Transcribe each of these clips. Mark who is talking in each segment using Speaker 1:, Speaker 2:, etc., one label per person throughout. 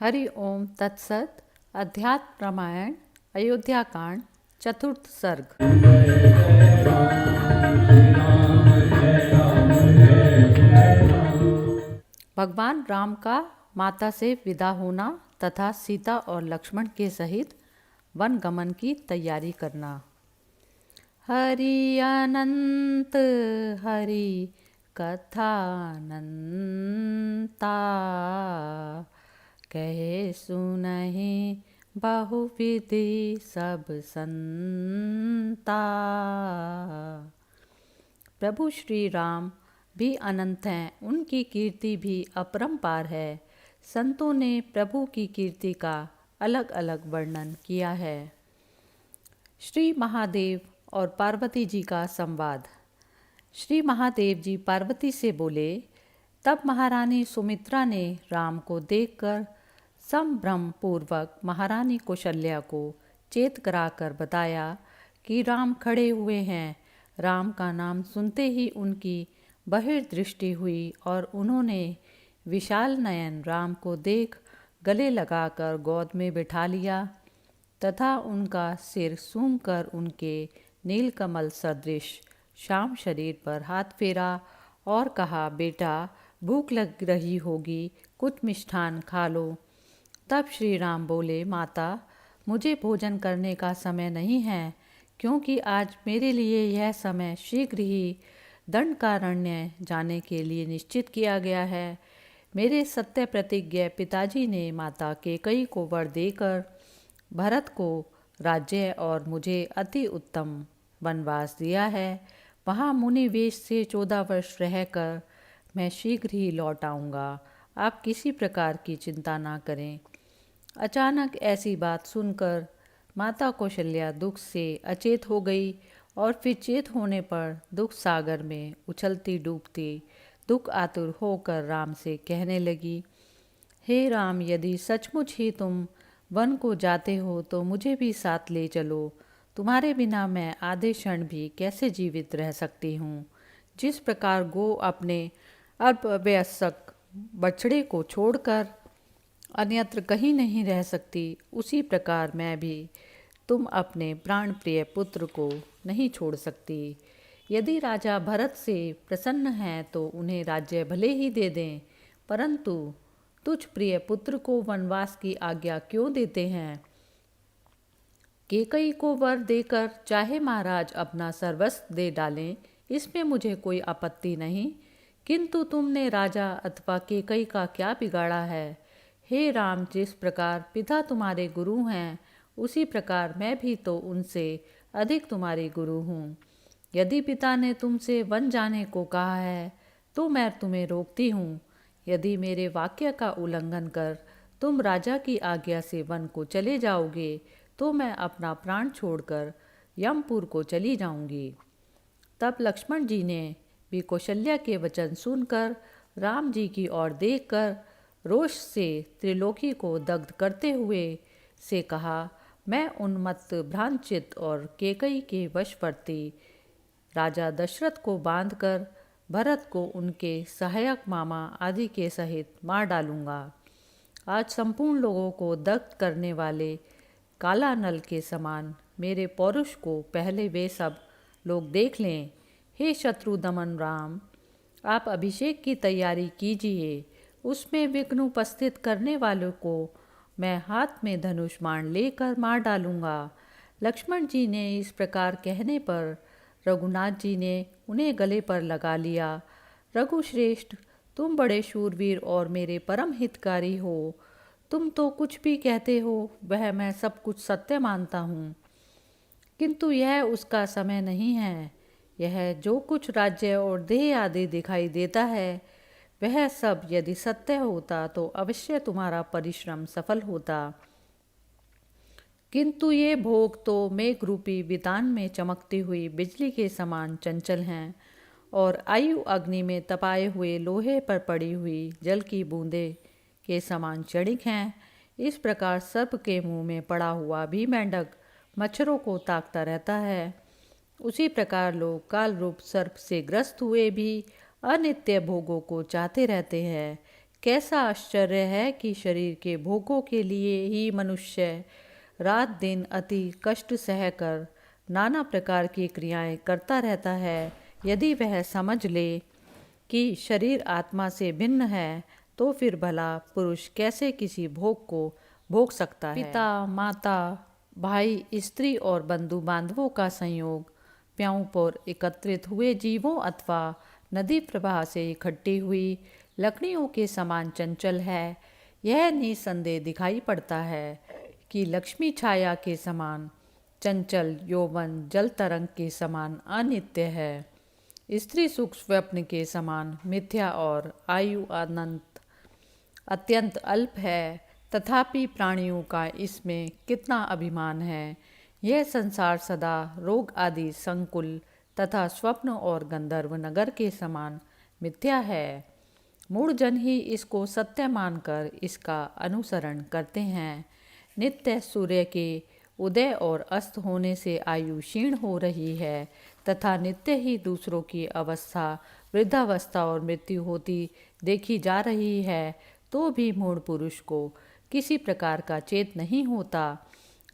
Speaker 1: हरि ओम तत्सत। अध्यात्म रामायण अयोध्या कांड चतुर्थ सर्ग। भगवान राम का माता से विदा होना तथा सीता और लक्ष्मण के सहित वन गमन की तैयारी करना। हरि अनंत हरि कथानंता, कहे सुनहि बहुविधि सब संता। प्रभु श्री राम भी अनंत हैं, उनकी कीर्ति भी अपरंपार है। संतों ने प्रभु की कीर्ति का अलग अलग वर्णन किया है। श्री महादेव और पार्वती जी का संवाद। श्री महादेव जी पार्वती से बोले, तब महारानी सुमित्रा ने राम को देखकर संभ्रम पूर्वक महारानी कौशल्या को चेत कराकर बताया कि राम खड़े हुए हैं। राम का नाम सुनते ही उनकी बहिर्दृष्टि हुई और उन्होंने विशाल नयन राम को देख गले लगाकर गोद में बिठा लिया तथा उनका सिर सूंघकर उनके नीलकमल सदृश श्याम शरीर पर हाथ फेरा और कहा, बेटा भूख लग रही होगी, कुछ मिष्ठान खा लो। तब श्री राम बोले, माता मुझे भोजन करने का समय नहीं है, क्योंकि आज मेरे लिए यह समय शीघ्र ही दंडकारण्य जाने के लिए निश्चित किया गया है। मेरे सत्य प्रतिज्ञ पिताजी ने माता कैकेयी को वर देकर भरत को राज्य और मुझे अति उत्तम वनवास दिया है। वहाँ मुनि वेश से 14 वर्ष रहकर मैं शीघ्र ही लौट आऊँगा। आप किसी प्रकार की चिंता ना करें। अचानक ऐसी बात सुनकर माता कौशल्या दुख से अचेत हो गई और फिर चेत होने पर दुख सागर में उछलती डूबती दुख आतुर होकर राम से कहने लगी, हे राम, यदि सचमुच ही तुम वन को जाते हो तो मुझे भी साथ ले चलो। तुम्हारे बिना मैं आधे क्षण भी कैसे जीवित रह सकती हूँ। जिस प्रकार गो अपने अल्पवयस्क बछड़े को छोड़कर अन्यत्र कहीं नहीं रह सकती, उसी प्रकार मैं भी तुम अपने प्राण प्रिय पुत्र को नहीं छोड़ सकती। यदि राजा भरत से प्रसन्न हैं तो उन्हें राज्य भले ही दे दें, परंतु तुझ प्रिय पुत्र को वनवास की आज्ञा क्यों देते हैं। कैकेयी को वर देकर चाहे महाराज अपना सर्वस्व दे डालें, इसमें मुझे कोई आपत्ति नहीं, किंतु तुमने राजा अथवा कैकेयी का क्या बिगाड़ा है। हे राम, जिस प्रकार पिता तुम्हारे गुरु हैं, उसी प्रकार मैं भी तो उनसे अधिक तुम्हारी गुरु हूँ। यदि पिता ने तुमसे वन जाने को कहा है तो मैं तुम्हें रोकती हूँ। यदि मेरे वाक्य का उल्लंघन कर तुम राजा की आज्ञा से वन को चले जाओगे तो मैं अपना प्राण छोड़कर यमपुर को चली जाऊंगी। तब लक्ष्मण जी ने भी कौशल्या के वचन सुनकर राम जी की ओर देखकर रोष से त्रिलोकी को दग्ध करते हुए से कहा, मैं उन्मत्त भ्रांतचित्त और कैकेयी के वशवर्ती राजा दशरथ को बांधकर भरत को उनके सहायक मामा आदि के सहित मार डालूंगा। आज संपूर्ण लोगों को दग्ध करने वाले काला नल के समान मेरे पौरुष को पहले वे सब लोग देख लें। हे शत्रु दमन राम, आप अभिषेक की तैयारी कीजिए। उसमें विघ्न उपस्थित करने वालों को मैं हाथ में धनुष बाण लेकर मार डालूंगा। लक्ष्मण जी ने इस प्रकार कहने पर रघुनाथ जी ने उन्हें गले पर लगा लिया। रघुश्रेष्ठ, तुम बड़े शूरवीर और मेरे परम हितकारी हो। तुम तो कुछ भी कहते हो वह मैं सब कुछ सत्य मानता हूँ, किंतु यह उसका समय नहीं है। यह जो कुछ राज्य और देह आदि दिखाई देता है वह सब यदि सत्य होता तो अवश्य तुम्हारा परिश्रम सफल होता, किंतु ये भोग तो मेघ रूपी वितान में चमकती हुई बिजली के समान चंचल हैं और आयु अग्नि में तपाए हुए लोहे पर पड़ी हुई जल की बूंदे के समान क्षणिक हैं। इस प्रकार सर्प के मुंह में पड़ा हुआ भी मेंढक मच्छरों को ताकता रहता है, उसी प्रकार लोग काल रूप सर्प से ग्रस्त हुए भी अनित्य भोगों को चाहते रहते हैं, कैसा आश्चर्य है कि शरीर के भोगों के लिए ही मनुष्य रात दिन अति कष्ट सहकर नाना प्रकार की क्रियाएं करता रहता है। यदि वह समझ ले कि शरीर आत्मा से भिन्न है तो फिर भला पुरुष कैसे किसी भोग को भोग सकता है। पिता, माता, भाई, स्त्री और बंधु बांधवों का संयोग, प्याऊ पर एकत्रित हुए जीवों अथवा नदी प्रवाह से इकट्ठी हुई लकड़ियों के समान चंचल है। यह निसंदेह दिखाई पड़ता है कि लक्ष्मी छाया के समान चंचल, यौवन जल तरंग के समान अनित्य है, स्त्री सुख स्वप्न के समान मिथ्या और आयु अनंत अत्यंत अल्प है। तथापि प्राणियों का इसमें कितना अभिमान है। यह संसार सदा रोग आदि संकुल तथा स्वप्न और गंधर्व नगर के समान मिथ्या है। मूढ़जन ही इसको सत्य मानकर इसका अनुसरण करते हैं। नित्य सूर्य के उदय और अस्त होने से आयु क्षीण हो रही है तथा नित्य ही दूसरों की अवस्था वृद्धावस्था और मृत्यु होती देखी जा रही है, तो भी मूढ़ पुरुष को किसी प्रकार का चेत नहीं होता।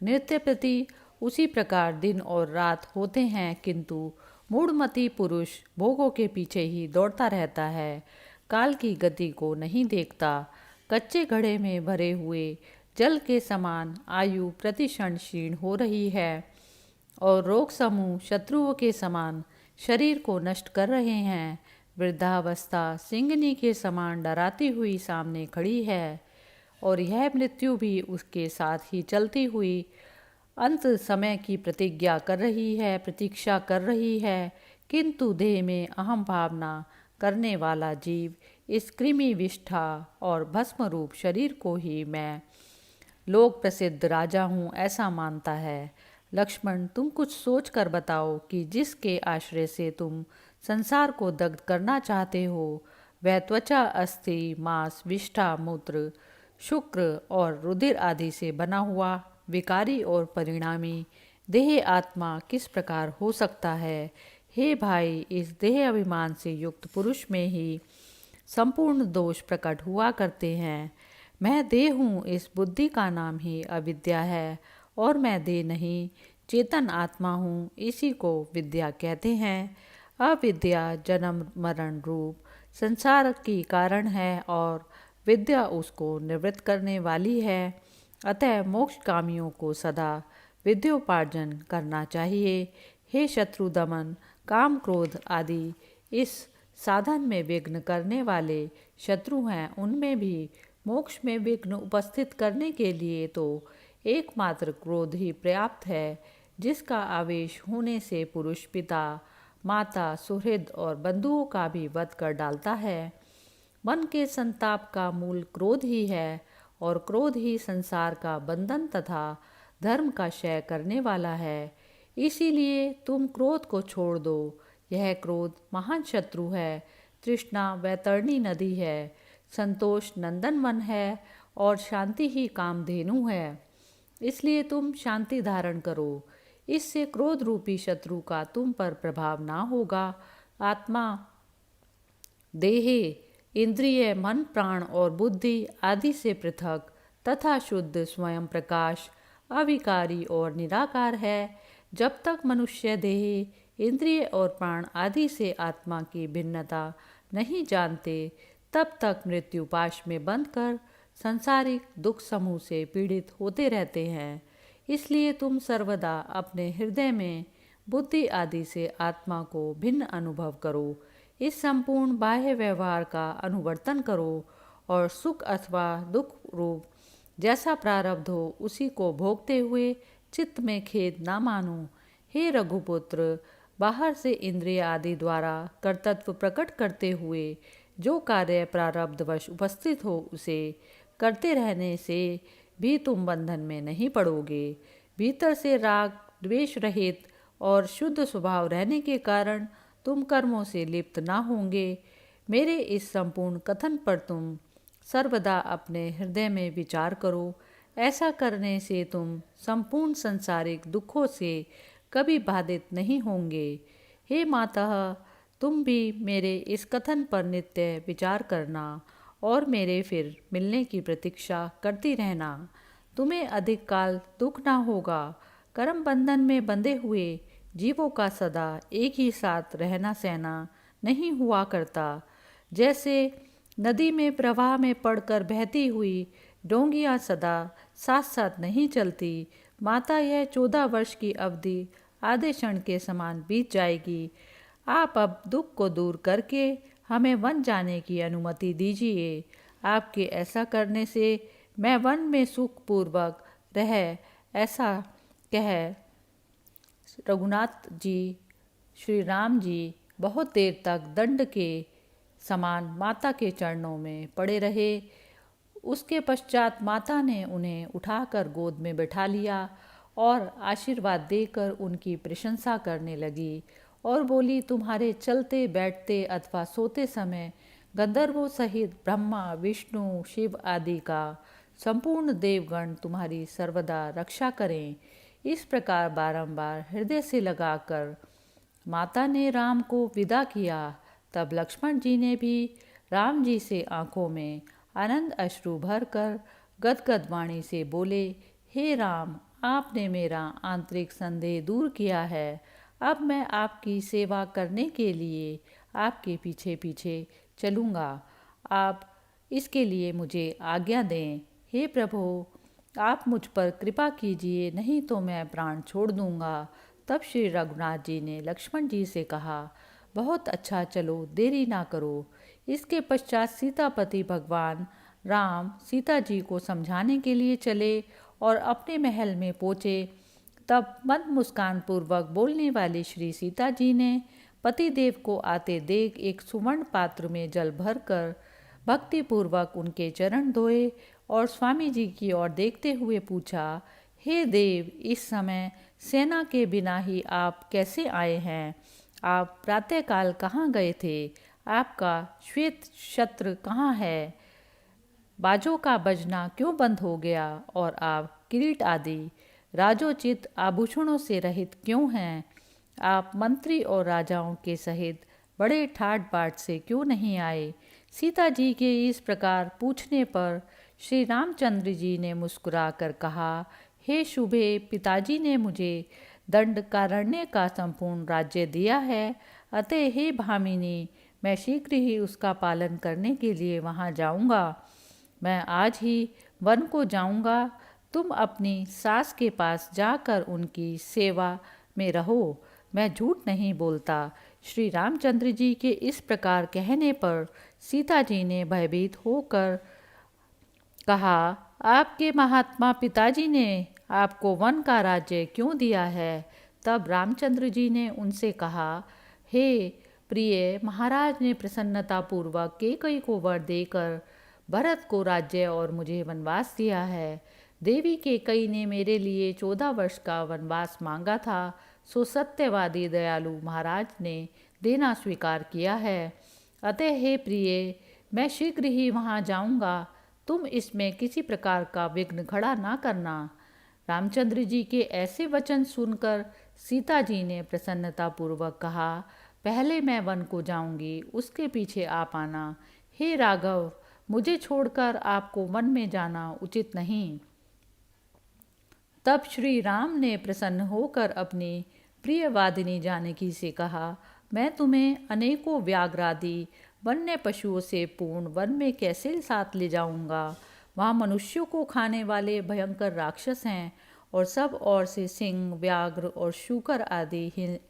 Speaker 1: नित्य प्रति उसी प्रकार दिन और रात होते हैं, किंतु मूढ़मती पुरुष भोगों के पीछे ही दौड़ता रहता है, काल की गति को नहीं देखता। कच्चे घड़े में भरे हुए जल के समान आयु प्रतिक्षण क्षीण हो रही है और रोग समूह शत्रुओं के समान शरीर को नष्ट कर रहे हैं। वृद्धावस्था सिंहनी के समान डराती हुई सामने खड़ी है और यह मृत्यु भी उसके साथ ही चलती हुई अंत समय की प्रतीक्षा कर रही है। किंतु देह में अहम भावना करने वाला जीव इस कृमि विष्ठा और भस्म रूप शरीर को ही मैं लोक प्रसिद्ध राजा हूँ ऐसा मानता है। लक्ष्मण, तुम कुछ सोच कर बताओ कि जिसके आश्रय से तुम संसार को दग्ध करना चाहते हो वह त्वचा, अस्थि, मांस, विष्ठा, मूत्र, शुक्र और रुधिर आदि से बना हुआ विकारी और परिणामी देह आत्मा किस प्रकार हो सकता है। हे भाई, इस देह अभिमान से युक्त पुरुष में ही संपूर्ण दोष प्रकट हुआ करते हैं। मैं देह हूँ, इस बुद्धि का नाम ही अविद्या है और मैं देह नहीं चेतन आत्मा हूँ, इसी को विद्या कहते हैं। अविद्या जन्म मरण रूप संसार की कारण है और विद्या उसको निवृत्त करने वाली है। अतः मोक्ष कामियों को सदा विद्योपार्जन करना चाहिए। हे शत्रु दमन, काम क्रोध आदि इस साधन में विघ्न करने वाले शत्रु हैं, उनमें भी मोक्ष में विघ्न उपस्थित करने के लिए तो एकमात्र क्रोध ही पर्याप्त है, जिसका आवेश होने से पुरुष पिता, माता, सुहृद और बंधुओं का भी वध कर डालता है। मन के संताप का मूल क्रोध ही है और क्रोध ही संसार का बंधन तथा धर्म का क्षय करने वाला है। इसीलिए तुम क्रोध को छोड़ दो। यह क्रोध महान शत्रु है। तृष्णा वैतरणी नदी है, संतोष नंदन वन है और शांति ही कामधेनु है। इसलिए तुम शांति धारण करो, इससे क्रोध रूपी शत्रु का तुम पर प्रभाव ना होगा। आत्मा, देह, इंद्रिय, मन, प्राण और बुद्धि आदि से पृथक तथा शुद्ध स्वयं प्रकाश अविकारी और निराकार है। जब तक मनुष्य देह, इंद्रिय और प्राण आदि से आत्मा की भिन्नता नहीं जानते, तब तक मृत्यु पाश में बंधकर सांसारिक दुख समूह से पीड़ित होते रहते हैं। इसलिए तुम सर्वदा अपने हृदय में बुद्धि आदि से आत्मा को भिन्न अनुभव करो। इस संपूर्ण बाह्य व्यवहार का अनुवर्तन करो और सुख अथवा दुख रूप जैसा प्रारब्ध हो उसी को भोगते हुए चित्त में खेद ना मानो। हे रघुपुत्र, बाहर से इंद्रिय आदि द्वारा कर्तृत्व प्रकट करते हुए जो कार्य प्रारब्धवश उपस्थित हो उसे करते रहने से भी तुम बंधन में नहीं पड़ोगे। भीतर से राग द्वेष रहित और शुद्ध स्वभाव रहने के कारण तुम कर्मों से लिप्त ना होंगे। मेरे इस संपूर्ण कथन पर तुम सर्वदा अपने हृदय में विचार करो। ऐसा करने से तुम संपूर्ण संसारिक दुखों से कभी बाधित नहीं होंगे। हे माता, तुम भी मेरे इस कथन पर नित्य विचार करना और मेरे फिर मिलने की प्रतीक्षा करती रहना। तुम्हें अधिक काल दुख ना होगा। कर्म बंधन में बंधे हुए जीवों का सदा एक ही साथ रहना सहना नहीं हुआ करता। जैसे नदी में प्रवाह में पड़कर बहती हुई डोंगियाँ सदा साथ साथ नहीं चलती, माता यह 14 वर्ष की अवधि आधे क्षण के समान बीत जाएगी। आप अब दुख को दूर करके हमें वन जाने की अनुमति दीजिए। आपके ऐसा करने से मैं वन में सुखपूर्वक रह, ऐसा कह रघुनाथ जी श्री राम जी बहुत देर तक दंड के समान माता के चरणों में पड़े रहे। उसके पश्चात माता ने उन्हें उठाकर गोद में बैठा लिया और आशीर्वाद देकर उनकी प्रशंसा करने लगी और बोली, तुम्हारे चलते बैठते अथवा सोते समय गंधर्वों सहित ब्रह्मा विष्णु शिव आदि का संपूर्ण देवगण तुम्हारी सर्वदा रक्षा करें। इस प्रकार बारंबार हृदय से लगाकर माता ने राम को विदा किया। तब लक्ष्मण जी ने भी राम जी से आंखों में आनंद अश्रु भरकर गदगद वाणी से बोले, हे राम, आपने मेरा आंतरिक संदेह दूर किया है। अब मैं आपकी सेवा करने के लिए आपके पीछे पीछे चलूँगा। आप इसके लिए मुझे आज्ञा दें। हे प्रभु, आप मुझ पर कृपा कीजिए, नहीं तो मैं प्राण छोड़ दूँगा। तब श्री रघुनाथ जी ने लक्ष्मण जी से कहा, बहुत अच्छा, चलो देरी ना करो। इसके पश्चात सीतापति भगवान राम सीता जी को समझाने के लिए चले और अपने महल में पहुँचे। तब मंद मुस्कान पूर्वक बोलने वाली श्री सीता जी ने पतिदेव को आते देख एक सुवर्ण पात्र में जल भरकर भक्तिपूर्वक उनके चरण धोए और स्वामी जी की ओर देखते हुए पूछा, हे देव, इस समय सेना के बिना ही आप कैसे आए हैं? आप प्रातःकाल कहाँ गए थे? आपका श्वेत छत्र कहाँ है? बाजों का बजना क्यों बंद हो गया? और आप किरीट आदि राजोचित आभूषणों से रहित क्यों हैं? आप मंत्री और राजाओं के सहित बड़े ठाट बाट से क्यों नहीं आए? सीता जी के इस प्रकार पूछने पर श्री रामचंद्र जी ने मुस्कुरा कर कहा, हे शुभे, पिताजी ने मुझे दंडकारण्य का संपूर्ण राज्य दिया है, अतः हे भामिनी, मैं शीघ्र ही उसका पालन करने के लिए वहाँ जाऊँगा। मैं आज ही वन को जाऊँगा। तुम अपनी सास के पास जाकर उनकी सेवा में रहो। मैं झूठ नहीं बोलता। श्री रामचंद्र जी के इस प्रकार कहने पर सीता जी ने भयभीत होकर कहा, आपके महात्मा पिताजी ने आपको वन का राज्य क्यों दिया है? तब रामचंद्र जी ने उनसे कहा, हे प्रिय, महाराज ने प्रसन्नतापूर्वक कैकेयी को वर देकर भरत को राज्य और मुझे वनवास दिया है। देवी कैकेयी ने मेरे लिए 14 वर्ष का वनवास मांगा था, सो सत्यवादी दयालु महाराज ने देना स्वीकार किया है। अतः हे प्रिय, मैं शीघ्र ही वहाँ जाऊँगा। तुम इसमें किसी प्रकार का विघ्न खड़ा ना करना। रामचंद्र जी के ऐसे वचन सुनकर सीता जी ने प्रसन्नतापूर्वक कहा, पहले मैं वन को जाऊंगी, उसके पीछे आप आना। हे राघव, मुझे छोड़कर आपको वन में जाना उचित नहीं। तब श्री राम ने प्रसन्न होकर अपनी प्रिय वादिनी जानकी से कहा, मैं तुम्हें अनेकों व्याघ्रादि वन्य पशुओं से पूर्ण वन में कैसे साथ ले जाऊंगा? वहाँ मनुष्यों को खाने वाले भयंकर राक्षस हैं और सब ओर से सिंह, व्याघ्र और शूकर आदि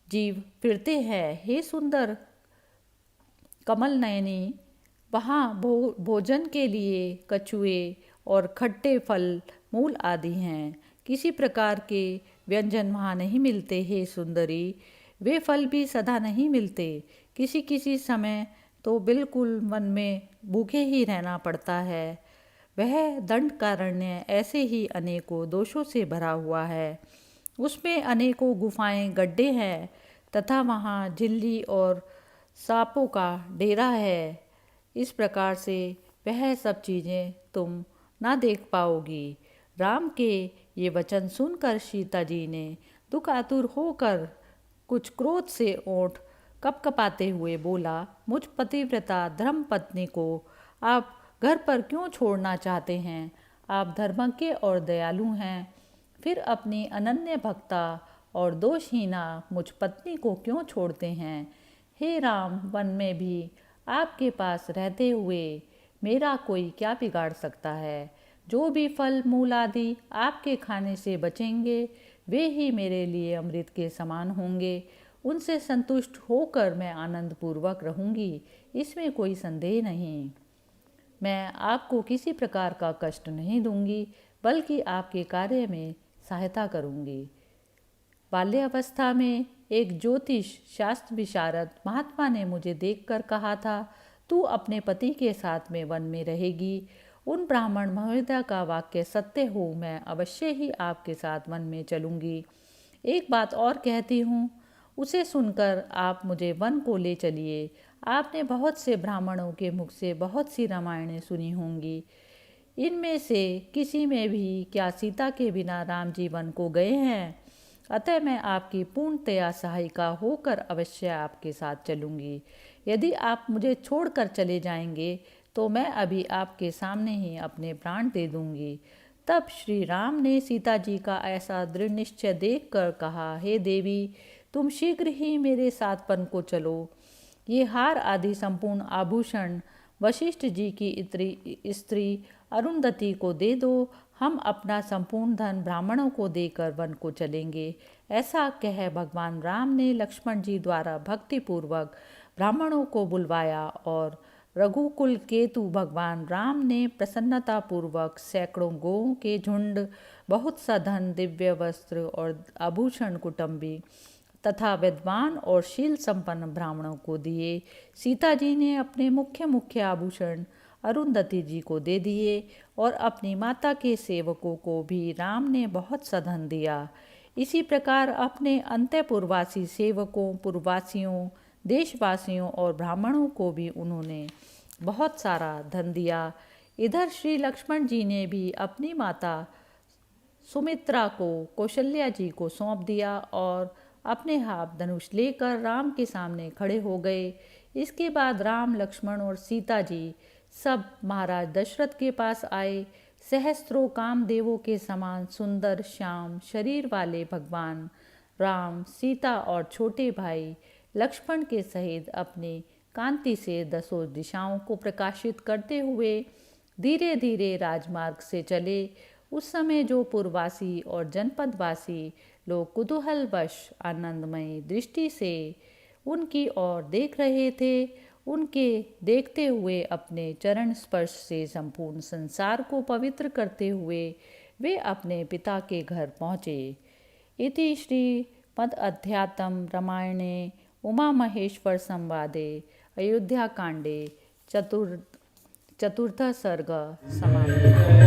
Speaker 1: जीव फिरते हैं। हे सुंदर कमल नयनी, वहाँ भोजन के लिए कछुए और खट्टे फल मूल आदि हैं। किसी प्रकार के व्यंजन वहाँ नहीं मिलते। हे सुंदरी, वे फल भी सदा नहीं मिलते। किसी किसी समय तो बिल्कुल वन में भूखे ही रहना पड़ता है। वह दंडकारण्य ऐसे ही अनेकों दोषों से भरा हुआ है। उसमें अनेकों गुफाएं, गड्ढे हैं तथा वहाँ झिल्ली और सांपों का डेरा है। इस प्रकार से वह सब चीज़ें तुम ना देख पाओगी। राम के ये वचन सुनकर सीता जी ने दुखातुर होकर कुछ क्रोध से ओंठ कपकपाते हुए बोला, मुझ पतिव्रता धर्म पत्नी को आप घर पर क्यों छोड़ना चाहते हैं? आप धर्मज्ञ और दयालु हैं, फिर अपनी अनन्य भक्ता और दोषहीना मुझ पत्नी को क्यों छोड़ते हैं? हे राम, वन में भी आपके पास रहते हुए मेरा कोई क्या बिगाड़ सकता है? जो भी फल मूल आदि आपके खाने से बचेंगे वे ही मेरे लिए अमृत के समान होंगे। उनसे संतुष्ट होकर मैं आनंद पूर्वक रहूँगी, इसमें कोई संदेह नहीं। मैं आपको किसी प्रकार का कष्ट नहीं दूंगी, बल्कि आपके कार्य में सहायता करूंगी। बाल्यावस्था में एक ज्योतिष शास्त्र विशारद महात्मा ने मुझे देखकर कहा था, तू अपने पति के साथ में वन में रहेगी। उन ब्राह्मण महोदय का वाक्य सत्य हो, मैं अवश्य ही आपके साथ वन में चलूंगी। एक बात और कहती हूँ, उसे सुनकर आप मुझे वन को ले चलिए। आपने बहुत से ब्राह्मणों के मुख से बहुत सी रामायणें सुनी होंगी। इनमें से किसी में भी क्या सीता के बिना राम जी वन को गए हैं? अतः मैं आपकी पूर्णतया सहायिका होकर अवश्य आपके साथ चलूँगी। यदि आप मुझे छोड़कर चले जाएंगे तो मैं अभी आपके सामने ही अपने प्राण दे दूंगी। तब श्री राम ने सीता जी का ऐसा दृढ़ निश्चय देखकर कहा, हे देवी, तुम शीघ्र ही मेरे साथ वन को चलो। ये हार आदि संपूर्ण आभूषण वशिष्ठ जी की स्त्री अरुंधति को दे दो। हम अपना संपूर्ण धन ब्राह्मणों को देकर वन को चलेंगे। ऐसा कह भगवान राम ने लक्ष्मण जी द्वारा भक्तिपूर्वक ब्राह्मणों को बुलवाया और रघुकुल केतु भगवान राम ने प्रसन्नतापूर्वक सैकड़ों गौओं के झुंड, बहुत सा धन, दिव्य वस्त्र और आभूषण कुटुंबी तथा विद्वान और शील संपन्न ब्राह्मणों को दिए। सीता जी ने अपने मुख्य मुख्य आभूषण अरुंधति जी को दे दिए और अपनी माता के सेवकों को भी राम ने बहुत सा धन दिया। इसी प्रकार अपने अंतःपुरवासी सेवकों, पुरवासियों, देशवासियों और ब्राह्मणों को भी उन्होंने बहुत सारा धन दिया। इधर श्री लक्ष्मण जी ने भी अपनी माता सुमित्रा को कौशल्या जी को सौंप दिया और अपने हाथ धनुष लेकर राम के सामने खड़े हो गए। इसके बाद राम, लक्ष्मण और सीता जी सब महाराज दशरथ के पास आए। सहस्त्रों कामदेवों के समान सुंदर श्याम शरीर वाले भगवान राम, सीता और छोटे भाई लक्ष्मण के सहित अपनी कांति से दसों दिशाओं को प्रकाशित करते हुए धीरे धीरे राजमार्ग से चले। उस समय जो पुरवासी और जनपदवासी लोग कुतूहलवश आनंदमय दृष्टि से उनकी ओर देख रहे थे, उनके देखते हुए अपने चरण स्पर्श से संपूर्ण संसार को पवित्र करते हुए वे अपने पिता के घर पहुँचे। इति श्री मद् अध्यात्म रामायणे उमा महेश्वर संवादे अयोध्या कांडे चतुर्थ सर्ग समाप्त।